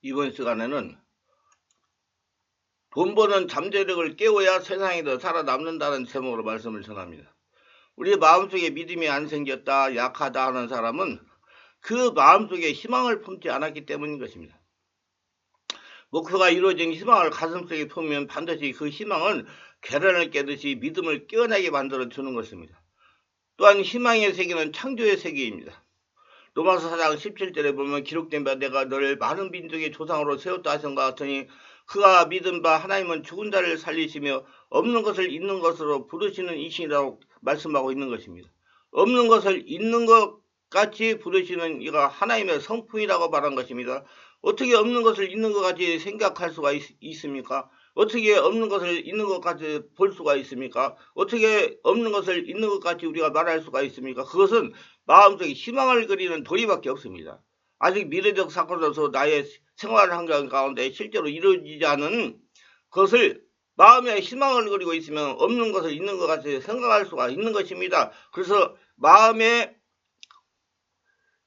이번 시간에는 돈 버는 잠재력을 깨워야 세상에 더 살아남는다는 제목으로 말씀을 전합니다. 우리 마음속에 믿음이 안 생겼다, 약하다 하는 사람은 그 마음속에 희망을 품지 않았기 때문인 것입니다. 목표가 이루어진 희망을 가슴속에 품으면 반드시 그 희망은 계란을 깨듯이 믿음을 깨어나게 만들어 주는 것입니다. 또한 희망의 세계는 창조의 세계입니다. 로마서 4장 17절에 보면 기록된 바 내가 너를 많은 민족의 조상으로 세웠다 하신 것 같으니 그가 믿은 바 하나님은 죽은 자를 살리시며 없는 것을 있는 것으로 부르시는 이신이라고 말씀하고 있는 것입니다. 없는 것을 있는 것 같이 부르시는 이가 하나님의 성품이라고 말한 것입니다. 어떻게 없는 것을 있는 것 같이 생각할 수가 있습니까? 어떻게 없는 것을 있는 것 같이 볼 수가 있습니까? 어떻게 없는 것을 있는 것 같이 우리가 말할 수가 있습니까? 그것은 마음속에 희망을 그리는 도리밖에 없습니다. 아직 미래적 사건으로서 나의 생활 환경 가운데 실제로 이루어지지 않은 것을 마음에 희망을 그리고 있으면 없는 것을 있는 것 같이 생각할 수가 있는 것입니다. 그래서 마음에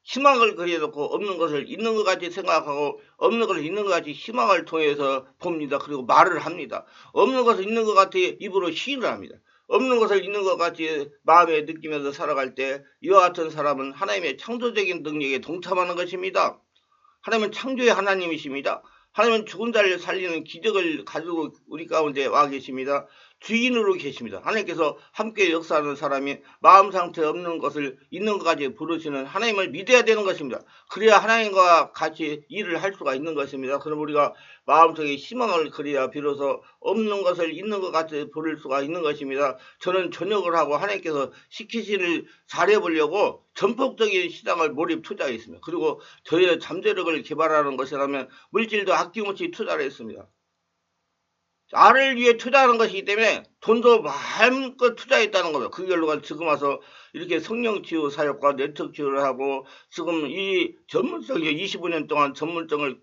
희망을 그려놓고 없는 것을 있는 것 같이 생각하고 없는 것을 있는 것 같이 희망을 통해서 봅니다. 그리고 말을 합니다. 없는 것을 있는 것 같이 입으로 시인을 합니다. 없는 것을 있는 것 같이 마음에 느끼면서 살아갈 때 이와 같은 사람은 하나님의 창조적인 능력에 동참하는 것입니다. 하나님은 창조의 하나님이십니다. 하나님은 죽은 자를 살리는 기적을 가지고 우리 가운데 와 계십니다. 주인으로 계십니다. 하나님께서 함께 역사하는 사람이 마음 상태에 없는 것을 있는 것까지 부르시는 하나님을 믿어야 되는 것입니다. 그래야 하나님과 같이 일을 할 수가 있는 것입니다. 그럼 우리가 마음속에 희망을 그려야 비로소 없는 것을 있는 것 같이 부를 수가 있는 것입니다. 저는 전역을 하고 하나님께서 시키시를 잘해보려고 전폭적인 시장을 몰입 투자했습니다. 그리고 저희의 잠재력을 개발하는 것이라면 물질도 아낌없이 투자를 했습니다. 나를 위해 투자하는 것이기 때문에 돈도 마음껏 투자했다는 겁니다. 그 결과가 지금 와서 이렇게 성령치유 사역과 네트워크 치유를 하고 지금 이 전문성이 25년 동안 전문성을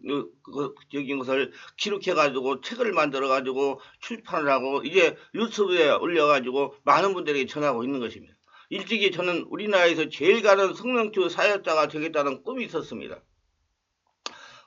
적인 것을 기록해가지고 책을 만들어가지고 출판을 하고 이제 유튜브에 올려가지고 많은 분들에게 전하고 있는 것입니다. 일찍이 저는 우리나라에서 제일 가는 성령치유 사역자가 되겠다는 꿈이 있었습니다.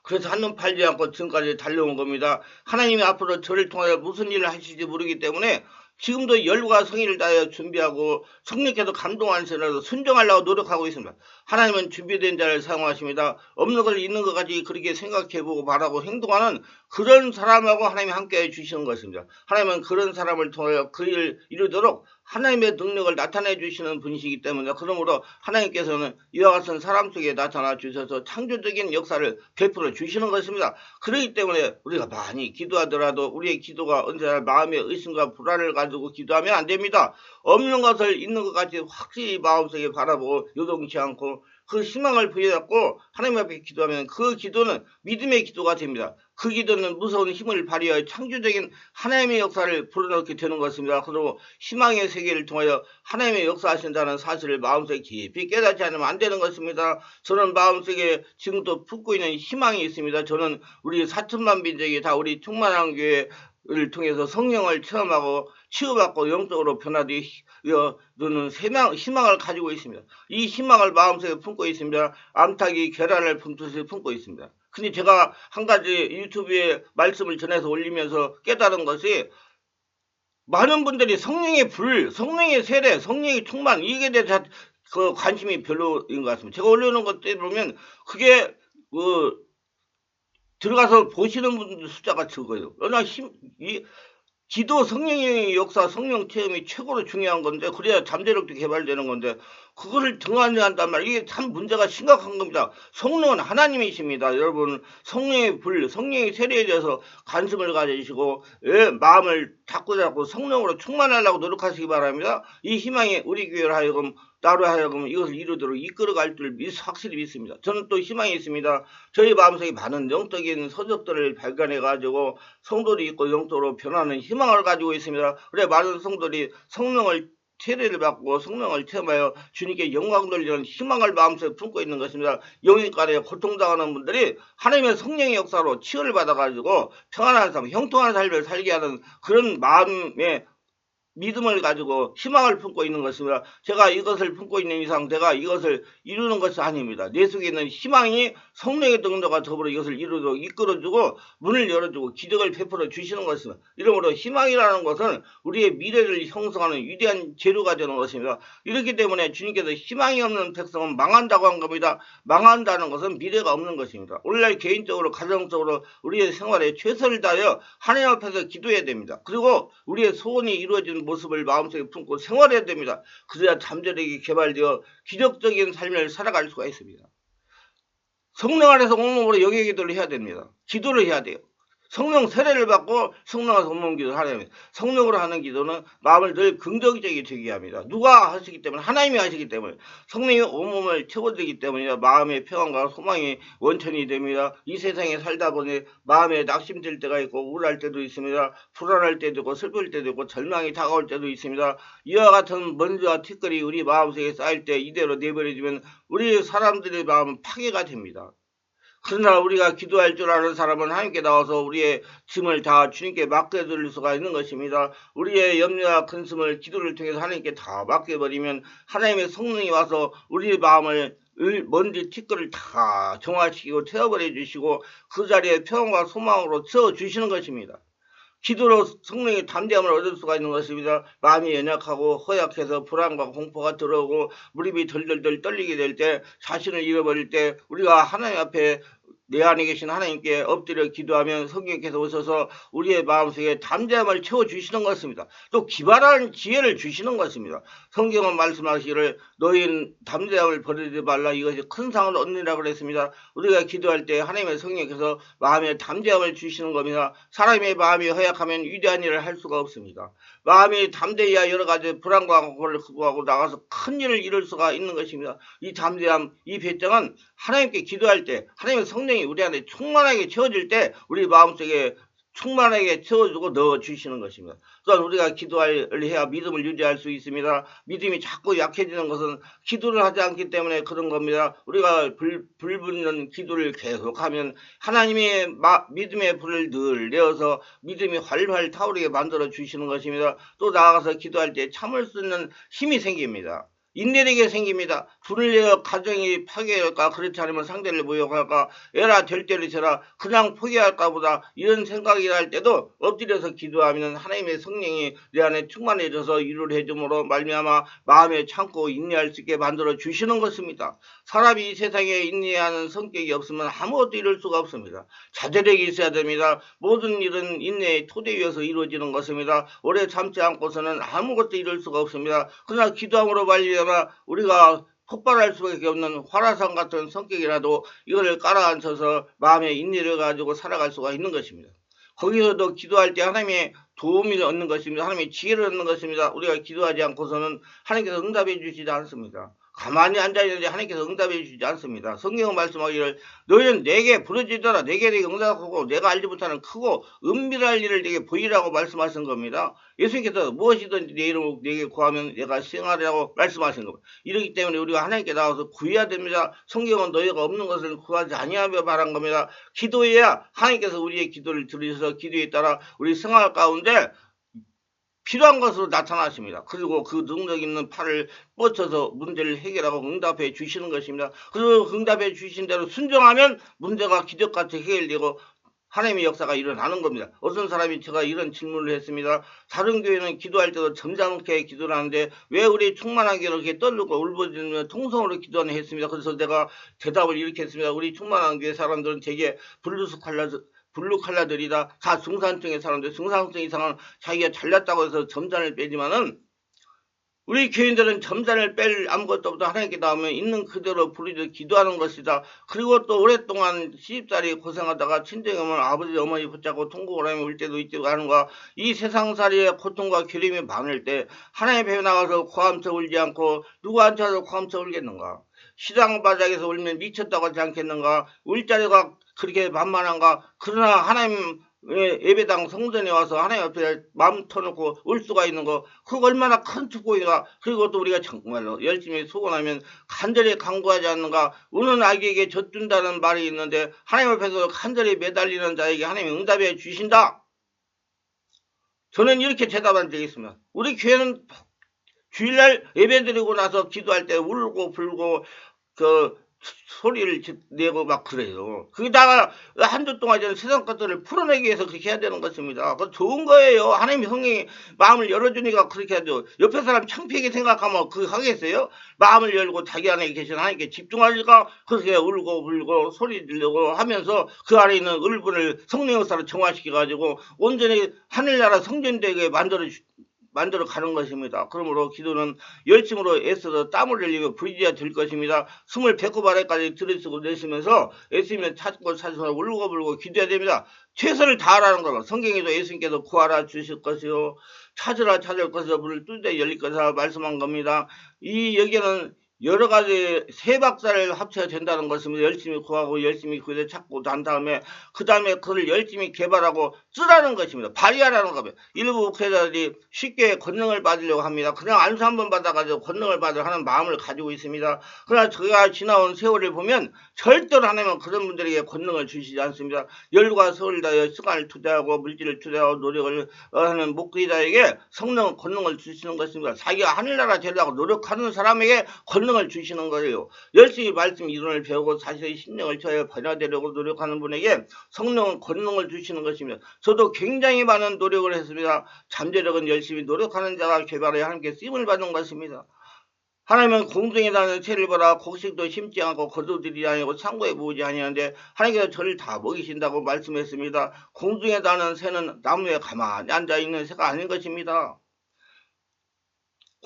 그래서 한눈 팔지 않고 지금까지 달려온 겁니다. 하나님이 앞으로 저를 통하여 무슨 일을 하실지 모르기 때문에 지금도 열과 성의를 다하여 준비하고 성령께서 감동하시라도 순종하려고 노력하고 있습니다. 하나님은 준비된 자를 사용하십니다. 없는 걸 있는 것 같이 그렇게 생각해보고 바라고 행동하는 그런 사람하고 하나님이 함께해 주시는 것입니다. 하나님은 그런 사람을 통하여 그 일을 이루도록 하나님의 능력을 나타내 주시는 분이시기 때문에 그러므로 하나님께서는 이와 같은 사람 속에 나타나 주셔서 창조적인 역사를 베풀어 주시는 것입니다. 그렇기 때문에 우리가 많이 기도하더라도 우리의 기도가 언제나 마음의 의심과 불안을 가지고 기도하면 안 됩니다. 없는 것을 있는 것 같이 확실히 마음속에 바라보고 요동치 않고 그 희망을 부여잡고 하나님 앞에 기도하면 그 기도는 믿음의 기도가 됩니다. 그 기도는 무서운 힘을 발휘하여 창조적인 하나님의 역사를 불어넣게 되는 것입니다. 그리고 희망의 세계를 통하여 하나님의 역사하신다는 사실을 마음속에 깊이 깨닫지 않으면 안 되는 것입니다. 저는 마음속에 지금도 품고 있는 희망이 있습니다. 저는 우리 4천만 민족이 다 우리 충만한 교회를 통해서 성령을 체험하고 치유받고 영적으로 변화되어 저는 희망을 가지고 있습니다. 이 희망을 마음속에 품고 있습니다. 암탉이 계란을 품듯이 품고 있습니다. 근데 제가 한 가지 유튜브에 말씀을 전해서 올리면서 깨달은 것이 많은 분들이 성령의 불, 성령의 세례, 성령의 충만 이게 대해서 그 관심이 별로인 것 같습니다. 제가 올려놓은 것들 보면 그게 들어가서 보시는 분들 숫자가 적어요. 그러나 기도 성령의 역사, 성령 체험이 최고로 중요한 건데 그래야 잠재력도 개발되는 건데 그거를 등한시한단 말이에요. 이게 참 문제가 심각한 겁니다. 성령은 하나님이십니다. 여러분 성령의 불, 성령의 세례에 대해서 관심을 가지시고 마음을 자꾸 성령으로 충만하려고 노력하시기 바랍니다. 이 희망이 우리 교회를 하여금 나로 하여금 이것을 이루도록 이끌어갈 줄 확실히 믿습니다. 저는 또 희망이 있습니다. 저희 마음속에 많은 영적인 서적들을 발견해가지고 성도들이 있고 영적으로 변하는 희망을 가지고 있습니다. 그래 많은 성도들이 성령을 세례를 받고 성령을 체험하여 주님께 영광 돌리는 희망을 마음속에 품고 있는 것입니다. 영인간에 고통당하는 분들이 하나님의 성령의 역사로 치유를 받아가지고 평안한 삶, 형통한 삶을 살게 하는 그런 마음의 믿음을 가지고 희망을 품고 있는 것입니다. 제가 이것을 품고 있는 이상 제가 이것을 이루는 것이 아닙니다. 내 속에 있는 희망이 성령의 능력과 더불어 이것을 이루도록 이끌어주고 문을 열어주고 기적을 베풀어 주시는 것입니다. 이러므로 희망이라는 것은 우리의 미래를 형성하는 위대한 재료가 되는 것입니다. 이렇기 때문에 주님께서 희망이 없는 백성은 망한다고 한 겁니다. 망한다는 것은 미래가 없는 것입니다. 오늘날 개인적으로 가정적으로 우리의 생활에 최선을 다하여 하나님 앞에서 기도해야 됩니다. 그리고 우리의 소원이 이루어지는 모습을 마음속에 품고 생활해야 됩니다. 그래야 잠재력이 개발되어 기적적인 삶을 살아갈 수가 있습니다. 성령 안에서 온몸으로 영의 기도를 해야 됩니다. 기도를 해야 돼요. 성령 세례를 받고 성령에서 온몸 기도를 하려면 성령으로 하는 기도는 마음을 늘 긍정적이게 되게 합니다. 누가 하시기 때문에 하나님이 하시기 때문에 성령이 온몸을 채워주기 때문에 마음의 평안과 소망이 원천이 됩니다. 이 세상에 살다 보니 마음에 낙심될 때가 있고 우울할 때도 있습니다. 불안할 때도 있고 슬플 때도 있고 절망이 다가올 때도 있습니다. 이와 같은 먼지와 티끌이 우리 마음속에 쌓일 때 이대로 내버려지면 우리 사람들의 마음은 파괴가 됩니다. 그러나 우리가 기도할 줄 아는 사람은 하나님께 나와서 우리의 짐을 다 주님께 맡겨드릴 수가 있는 것입니다. 우리의 염려와 근심을 기도를 통해서 하나님께 다 맡겨버리면 하나님의 성령이 와서 우리의 마음을 먼지 티끌을 다 정화시키고 태워버려 주시고 그 자리에 평안과 소망으로 채워주시는 것입니다. 기도로 성령의 담대함을 얻을 수가 있는 것입니다. 마음이 연약하고 허약해서 불안과 공포가 들어오고 무릎이 덜덜덜 떨리게 될 때 자신을 잃어버릴 때 우리가 하나님 앞에 내 안에 계신 하나님께 엎드려 기도하면 성령께서 오셔서 우리의 마음속에 담대함을 채워주시는 것입니다. 또 기발한 지혜를 주시는 것입니다. 성경은 말씀하시기를 너희는 담대함을 버리지 말라 이것이 큰 상을 얻느니라 그랬습니다. 우리가 기도할 때 하나님의 성령께서 마음에 담대함을 주시는 겁니다. 사람의 마음이 허약하면 위대한 일을 할 수가 없습니다. 마음이 담대해야 여러 가지 불안과 공포를 극복하고 나가서 큰 일을 이룰 수가 있는 것입니다. 이 담대함, 이 배짱은 하나님께 기도할 때 하나님의 성령이 우리 안에 충만하게 채워질 때 우리 마음속에 충만하게 채워주고 넣어주시는 것입니다. 또한 우리가 기도를 해야 믿음을 유지할 수 있습니다. 믿음이 자꾸 약해지는 것은 기도를 하지 않기 때문에 그런 겁니다. 우리가 불 붙는 기도를 계속하면 하나님의 믿음의 불을 늘 내어서 믿음이 활활 타오르게 만들어 주시는 것입니다. 또 나아가서 기도할 때 참을 수 있는 힘이 생깁니다. 인내력이 생깁니다. 불을 내어 가정이 파괴할까 그렇지 않으면 상대를 모욕할까 에라 될 대로 쳐라 그냥 포기할까 보다 이런 생각이 날 때도 엎드려서 기도하면 하나님의 성령이 내 안에 충만해져서 일을 해줌으로 말미암아 마음에 참고 인내할 수 있게 만들어 주시는 것입니다. 사람이 이 세상에 인내하는 성격이 없으면 아무것도 이룰 수가 없습니다. 자제력이 있어야 됩니다. 모든 일은 인내의 토대 위에서 이루어지는 것입니다. 오래 참지 않고서는 아무것도 이룰 수가 없습니다. 그러나 기도함으로 말미암아 우리가 폭발할 수밖에 없는 화라산 같은 성격이라도 이거를 깔아앉혀서 마음의 인내를 가지고 살아갈 수가 있는 것입니다. 거기서도 기도할 때 하나님의 도움을 얻는 것입니다. 하나님의 지혜를 얻는 것입니다. 우리가 기도하지 않고서는 하나님께서 응답해 주시지 않습니다. 가만히 앉아있는데 하나님께서 응답해 주시지 않습니다. 성경은 말씀하기를 너희는 내게 부르짖어라 내게 응답하고 내가 알지 못하는 크고 은밀한 일을 내게 보이라고 말씀하신 겁니다. 예수님께서 무엇이든지 내 이름으로 내게 구하면 내가 시행하리라고 말씀하신 겁니다. 이렇기 때문에 우리가 하나님께 나와서 구해야 됩니다. 성경은 너희가 없는 것을 구하지 아니하며 말한 겁니다. 기도해야 하나님께서 우리의 기도를 들으셔서 기도에 따라 우리 생활 가운데 필요한 것으로 나타나십니다. 그리고 그 능력 있는 팔을 뻗쳐서 문제를 해결하고 응답해 주시는 것입니다. 그리고 응답해 주신 대로 순종하면 문제가 기적같이 해결되고 하나님의 역사가 일어나는 겁니다. 어떤 사람이 제가 이런 질문을 했습니다. 다른 교회는 기도할 때도 점잖게 기도를 하는데 왜 우리 충만하게 이렇게 떨리고 울부짖으며 통성으로 기도하는 했습니다. 그래서 제가 대답을 이렇게 했습니다. 우리 충만한 교회 사람들은 되게 블루 칼라들이다. 다 중산층의 사람들, 중산층 이상은 자기가 잘났다고 해서 점잔을 빼지만은 우리 교인들은 점잔을 뺄 아무것도 없다. 하나님께 나오면 있는 그대로 부르짖어 기도하는 것이다. 그리고 또 오랫동안 시집살이 고생하다가 친정에 오면 아버지 어머니 붙잡고 통곡을 하며 울 때도 있고 하는가. 이 세상살이의 고통과 괴림이 많을 때 하나님 앞에 나가서 고함쳐 울지 않고 누구한테도 고함쳐 울겠는가. 시장 바닥에서 울면 미쳤다고 하지 않겠는가. 울 자리가 그렇게 만만한가. 그러나 하나님 예배당 성전에 와서 하나님 앞에 마음 터놓고 울 수가 있는 거 그거 얼마나 큰 축복인가. 그리고 또 우리가 정말로 열심히 수고하면 간절히 간구하지 않는가. 우는 아기에게 젖준다는 말이 있는데 하나님 앞에서 간절히 매달리는 자에게 하나님이 응답해 주신다. 저는 이렇게 대답한 적이 있습니다. 우리 교회는 주일날 예배 드리고 나서 기도할 때 울고 불고 그 소리를 내고 막 그래요. 거기다가 한주 동안 전 세상 것들을 풀어내기 위해서 그렇게 해야 되는 것입니다. 그거 좋은 거예요. 하나님이 성령이 마음을 열어주니까 그렇게 하죠. 옆에 사람 창피하게 생각하면 그거 하겠어요? 마음을 열고 자기 안에 계신 하나님께 집중하니까 그렇게 울고 불고 소리 지르고 하면서 그 안에 있는 을분을 성령 역사로 정화시켜가지고 온전히 하늘나라 성전되게 만들어 가는 것입니다. 그러므로 기도는 열심으로 애써서 땀을 흘리며 부지해야 될 것입니다. 숨을 배꼽 아래까지 들이쓰고 내쉬면서 애쓰면 찾고 찾아서 울고불고 기도해야 됩니다. 최선을 다하라는 거로 성경에도 예수님께서 구하라 주실 것이요 찾으라 찾을 것이요 문을 뚫되 열릴 것이라 말씀한 겁니다. 이 여기는 여러 가지 세 박자를 합쳐야 된다는 것입니다. 열심히 구하고 열심히 그대 찾고 난 다음에 그 다음에 그걸 열심히 개발하고 쓰라는 것입니다. 발휘하라는 겁니다. 일부 목회자들이 쉽게 권능을 받으려고 합니다. 그냥 안수 한번 받아가지고 권능을 받으려 하는 마음을 가지고 있습니다. 그러나 제가 지나온 세월을 보면 절대로 하나님은 그런 분들에게 권능을 주시지 않습니다. 열과 서울을 다하여 시간을 투자하고 물질을 투자하고 노력을 하는 목회자에게 성령 권능을 주시는 것입니다. 자기가 하늘나라 되려고 노력하는 사람에게 권능을 주시는 거예요. 열심히 말씀 이론을 배우고 자신의 심령을 처해 변화되려고 노력하는 분에게 성령은 권능을 주시는 것입니다. 저도 굉장히 많은 노력을 했습니다. 잠재력은 열심히 노력하는 자가 개발해 하나님께 쓰임을 받는 것입니다. 하나님은 공중에 나는 새를 보라 곡식도 심지 않고 거두들이 아니고 창고에 모으지 아니하는데 하나님께서 저를 다 먹이신다고 말씀했습니다. 공중에 나는 새는 나무에 가만히 앉아있는 새가 아닌 것입니다.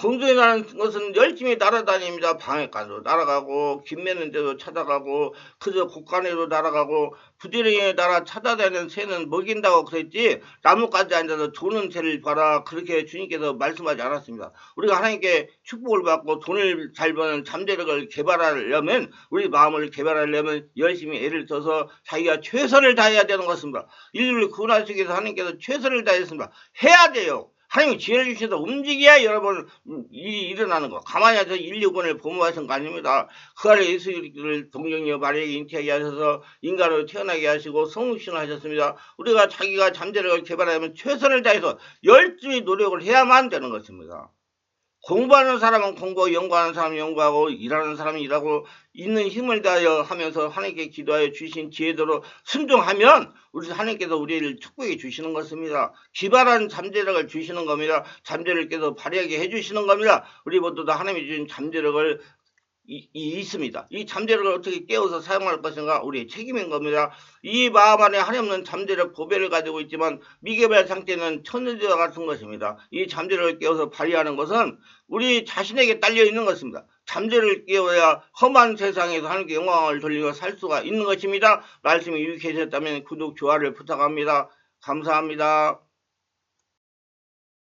공중이라는 것은 열심히 날아다닙니다. 방해까지도 날아가고 긴 매는 데도 찾아가고 그저 곳간에도 날아가고 부지런히 날아 찾아다니는 새는 먹인다고 그랬지 나뭇가지 앉아서 조는 새를 봐라 그렇게 주님께서 말씀하지 않았습니다. 우리가 하나님께 축복을 받고 돈을 잘 버는 잠재력을 개발하려면 우리 마음을 개발하려면 열심히 애를 써서 자기가 최선을 다해야 되는 것입니다. 인류를 구원하시기 위해서 하나님께서 최선을 다했습니다. 해야 돼요. 하나님이 지혜를 주셔서 움직여야 여러분 일이 일어나는 거. 가만히 앉아서 1,6번을 보모하신 거 아닙니다. 그 안에 예수를 동정이여 마리아에게 잉태하게 하셔서 인간으로 태어나게 하시고 성육신을 하셨습니다. 우리가 자기가 잠재력을 개발하려면 최선을 다해서 열심히 노력을 해야만 되는 것입니다. 공부하는 사람은 공부하고 연구하는 사람은 연구하고 일하는 사람은 일하고 있는 힘을 다하여 하면서 하나님께 기도하여 주신 지혜대로 순종하면 우리 하나님께서 우리를 축복해 주시는 것입니다. 기발한 잠재력을 주시는 겁니다. 잠재력을 발휘하게 해주시는 겁니다. 우리 모두 다 하나님이 주신 잠재력을 있습니다. 이 잠재력을 어떻게 깨워서 사용할 것인가 우리의 책임인 겁니다. 이 마음 안에 하나님은 잠재력 보배를 가지고 있지만 미개발 상태는 천연제와 같은 것입니다. 이 잠재력을 깨워서 발휘하는 것은 우리 자신에게 딸려 있는 것입니다. 잠재력을 깨워야 험한 세상에서 하나님께 영광을 돌리며 살 수가 있는 것입니다. 말씀이 유익하셨다면 구독, 좋아요를 부탁합니다. 감사합니다.